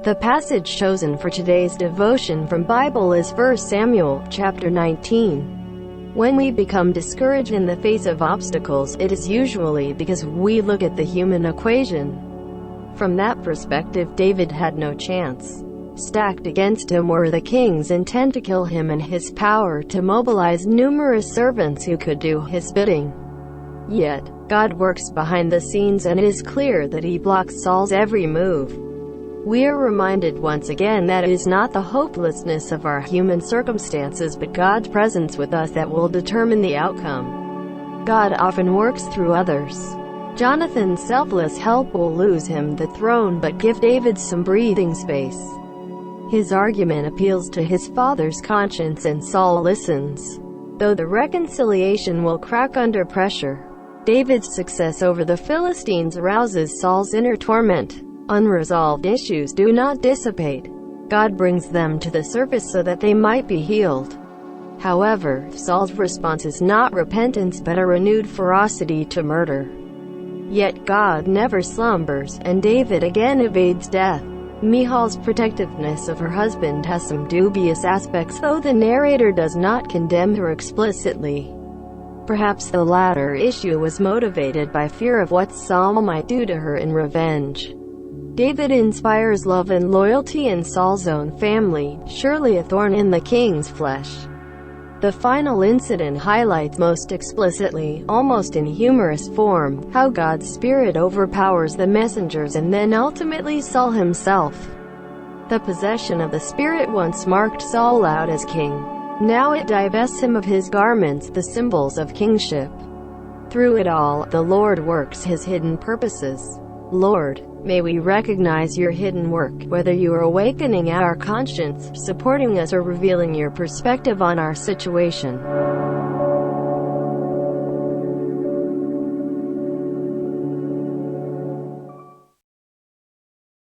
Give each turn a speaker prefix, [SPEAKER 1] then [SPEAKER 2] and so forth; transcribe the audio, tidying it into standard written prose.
[SPEAKER 1] The passage chosen for today's devotion from Bible is 1 Samuel, chapter 19. When we become discouraged in the face of obstacles, it is usually because we look at the human equation. From that perspective, David had no chance. Stacked against him were the king's intent to kill him and his power to mobilize numerous servants who could do his bidding. Yet, God works behind the scenes, and it is clear that he blocks Saul's every move. We are reminded once again that it is not the hopelessness of our human circumstances but God's presence with us that will determine the outcome. God often works through others. Jonathan's selfless help will lose him the throne but give David some breathing space. His argument appeals to his father's conscience and Saul listens. Though the reconciliation will crack under pressure, David's success over the Philistines arouses Saul's inner torment. Unresolved issues do not dissipate. God brings them to the surface so that they might be healed. However, Saul's response is not repentance but a renewed ferocity to murder. Yet God never slumbers, and David again evades death. Michal's protectiveness of her husband has some dubious aspects, though the narrator does not condemn her explicitly. Perhaps the latter issue was motivated by fear of what Saul might do to her in revenge. David inspires love and loyalty in Saul's own family, surely a thorn in the king's flesh. The final incident highlights most explicitly, almost in humorous form, how God's Spirit overpowers the messengers and then ultimately Saul himself. The possession of the Spirit once marked Saul out as king. Now it divests him of his garments, the symbols of kingship. Through it all, the Lord works his hidden purposes. Lord, may we recognize your hidden work, whether you are awakening our conscience, supporting us, or revealing your perspective on our situation.